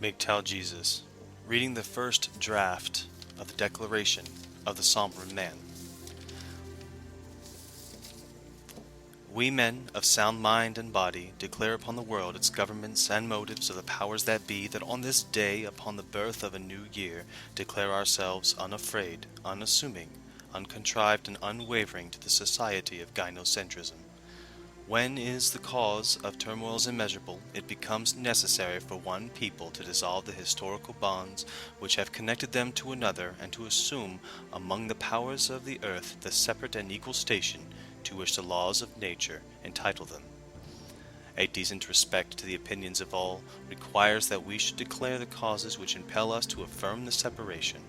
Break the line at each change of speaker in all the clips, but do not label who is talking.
MGTOW Jesus, reading the first draft of the Declaration of the Sovereign Man. We men of sound mind and body declare upon the world its governments and motives of the powers that be, that on this day, upon the birth of a new year, declare ourselves unafraid, unassuming, uncontrived, and unwavering to the society of gynocentrism. When is the cause of turmoils immeasurable, it becomes necessary for one people to dissolve the historical bonds which have connected them to another, and to assume among the powers of the earth the separate and equal station to which the laws of nature entitle them. A decent respect to the opinions of all requires that we should declare the causes which impel us to affirm the separation.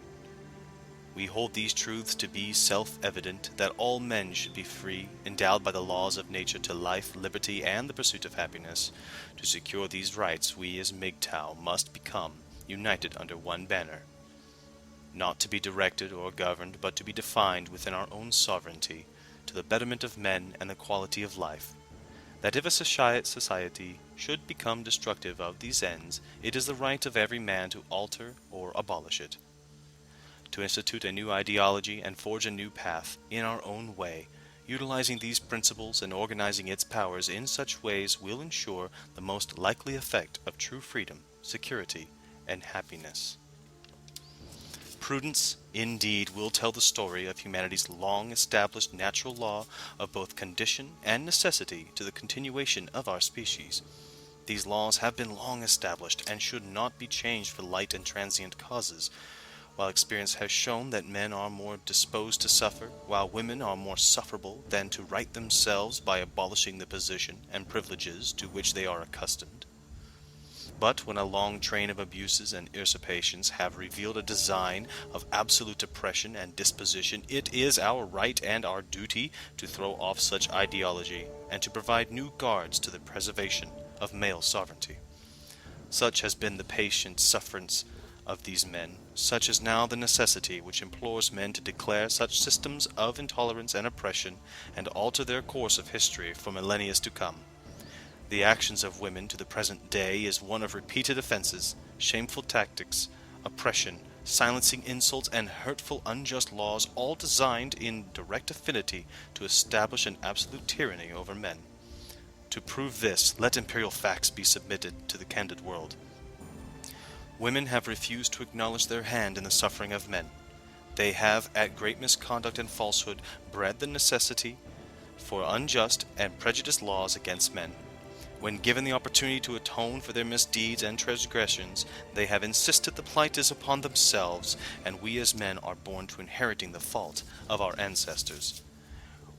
We hold these truths to be self-evident, that all men should be free, endowed by the laws of nature to life, liberty, and the pursuit of happiness. To secure these rights, we as MGTOW must become united under one banner, not to be directed or governed, but to be defined within our own sovereignty, to the betterment of men and the quality of life. That if a society should become destructive of these ends, it is the right of every man to alter or abolish it. To institute a new ideology and forge a new path in our own way, utilizing these principles and organizing its powers in such ways, will ensure the most likely effect of true freedom, security, and happiness. Prudence, indeed, will tell the story of humanity's long-established natural law of both condition and necessity to the continuation of our species. These laws have been long established and should not be changed for light and transient causes. While experience has shown that men are more disposed to suffer, while women are more sufferable than to right themselves by abolishing the position and privileges to which they are accustomed. But when a long train of abuses and usurpations have revealed a design of absolute oppression and disposition, it is our right and our duty to throw off such ideology, and to provide new guards to the preservation of male sovereignty. Such has been the patient sufferance of these men, such is now the necessity which implores men to declare such systems of intolerance and oppression, and alter their course of history for millennia to come. The actions of women to the present day is one of repeated offenses, shameful tactics, oppression, silencing insults, and hurtful unjust laws, all designed in direct affinity to establish an absolute tyranny over men. To prove this, let imperial facts be submitted to the candid world. Women have refused to acknowledge their hand in the suffering of men. They have, at great misconduct and falsehood, bred the necessity for unjust and prejudiced laws against men. When given the opportunity to atone for their misdeeds and transgressions, they have insisted the plight is upon themselves, and we as men are born to inheriting the fault of our ancestors.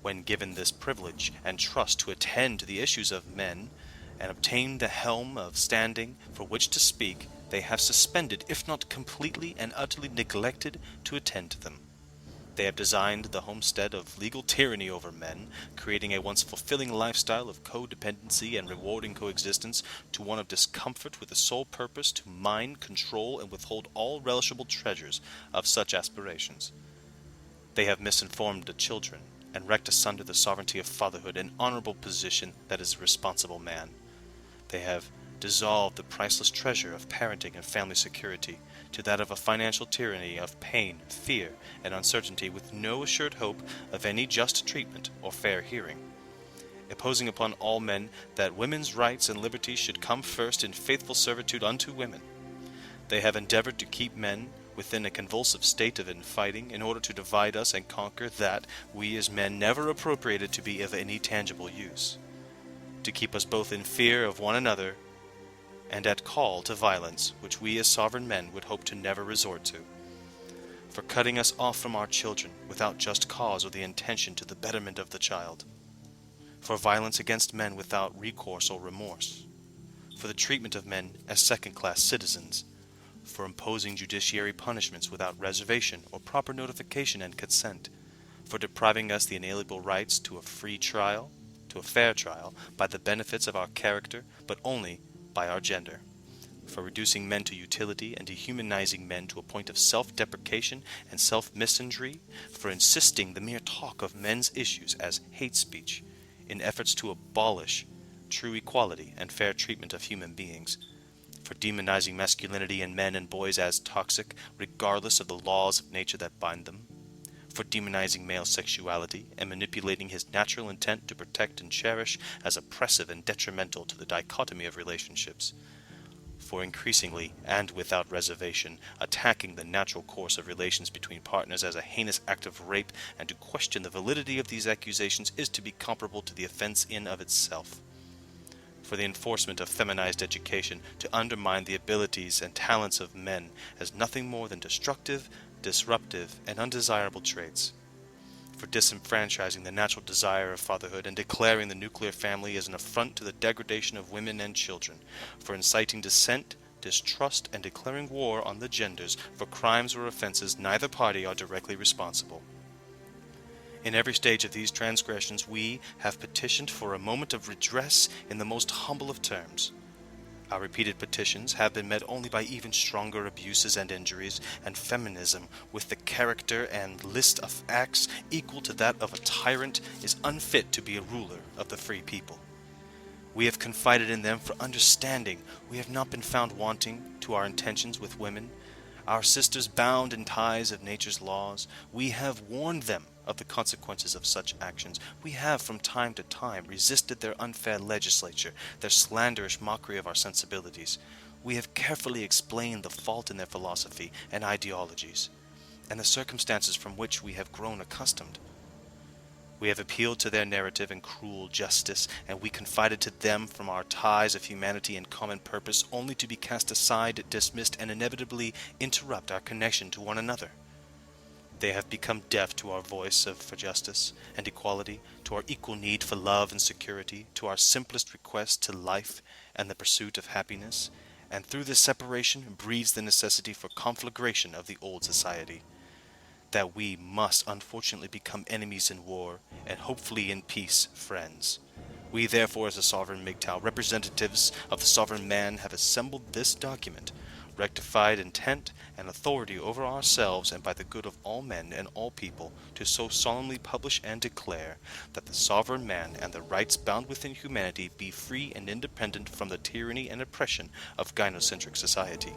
When given this privilege and trust to attend to the issues of men, and obtain the helm of standing for which to speak, they have suspended, if not completely and utterly neglected, to attend to them. They have designed the homestead of legal tyranny over men, creating a once fulfilling lifestyle of codependency and rewarding coexistence to one of discomfort, with the sole purpose to mine, control, and withhold all relishable treasures of such aspirations. They have misinformed the children, and wrecked asunder the sovereignty of fatherhood, an honorable position that is a responsible man. They have dissolved the priceless treasure of parenting and family security to that of a financial tyranny of pain, fear, and uncertainty, with no assured hope of any just treatment or fair hearing. Imposing upon all men that women's rights and liberties should come first in faithful servitude unto women. They have endeavored to keep men within a convulsive state of infighting, in order to divide us and conquer that we as men never appropriated to be of any tangible use, to keep us both in fear of one another and at call to violence, which we as sovereign men would hope to never resort to, for cutting us off from our children without just cause or the intention to the betterment of the child, for violence against men without recourse or remorse, for the treatment of men as second-class citizens, for imposing judiciary punishments without reservation or proper notification and consent, for depriving us the inalienable rights to a free trial, to a fair trial, by the benefits of our character, but only by our gender, for reducing men to utility and dehumanizing men to a point of self-deprecation and self-misandry, for insisting the mere talk of men's issues as hate speech, in efforts to abolish true equality and fair treatment of human beings, for demonizing masculinity in men and boys as toxic, regardless of the laws of nature that bind them, for demonizing male sexuality and manipulating his natural intent to protect and cherish as oppressive and detrimental to the dichotomy of relationships, for increasingly, and without reservation, attacking the natural course of relations between partners as a heinous act of rape, and to question the validity of these accusations is to be comparable to the offense in of itself, for the enforcement of feminized education to undermine the abilities and talents of men as nothing more than destructive, disruptive, and undesirable traits, for disenfranchising the natural desire of fatherhood and declaring the nuclear family as an affront to the degradation of women and children, for inciting dissent, distrust, and declaring war on the genders for crimes or offenses neither party are directly responsible. In every stage of these transgressions we have petitioned for a moment of redress in the most humble of terms. Our repeated petitions have been met only by even stronger abuses and injuries, and feminism, with the character and list of acts equal to that of a tyrant, is unfit to be a ruler of the free people. We have confided in them for understanding. We have not been found wanting to our intentions with women, our sisters bound in ties of nature's laws. We have warned them of the consequences of such actions. We have from time to time resisted their unfair legislature, their slanderous mockery of our sensibilities. We have carefully explained the fault in their philosophy and ideologies, and the circumstances from which we have grown accustomed. We have appealed to their narrative and cruel justice, and we confided to them from our ties of humanity and common purpose, only to be cast aside, dismissed, and inevitably interrupt our connection to one another. They have become deaf to our voice for justice and equality, to our equal need for love and security, to our simplest request to life and the pursuit of happiness, and through this separation breeds the necessity for conflagration of the old society, that we must unfortunately become enemies in war, and hopefully in peace friends. We therefore, as the Sovereign MGTOW, representatives of the sovereign man, have assembled this document, rectified intent and authority over ourselves and by the good of all men and all people, to so solemnly publish and declare that the sovereign man and the rights bound within humanity be free and independent from the tyranny and oppression of gynocentric society,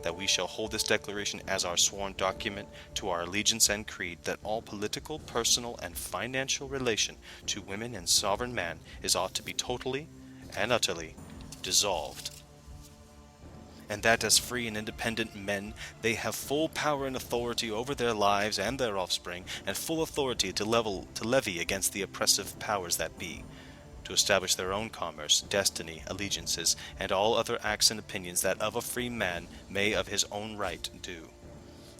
that we shall hold this declaration as our sworn document to our allegiance and creed, that all political, personal, and financial relation to women and sovereign man is ought to be totally and utterly dissolved, and that as free and independent men they have full power and authority over their lives and their offspring, and full authority to levy against the oppressive powers that be, to establish their own commerce, destiny, allegiances, and all other acts and opinions that of a free man may of his own right do.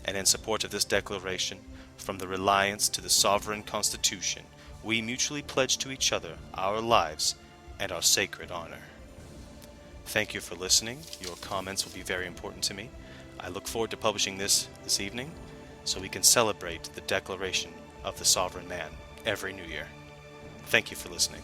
And in support of this declaration, from the reliance to the sovereign Constitution, we mutually pledge to each other our lives and our sacred honor. Thank you for listening. Your comments will be very important to me. I look forward to publishing this evening so we can celebrate the declaration of the sovereign man every New Year. Thank you for listening.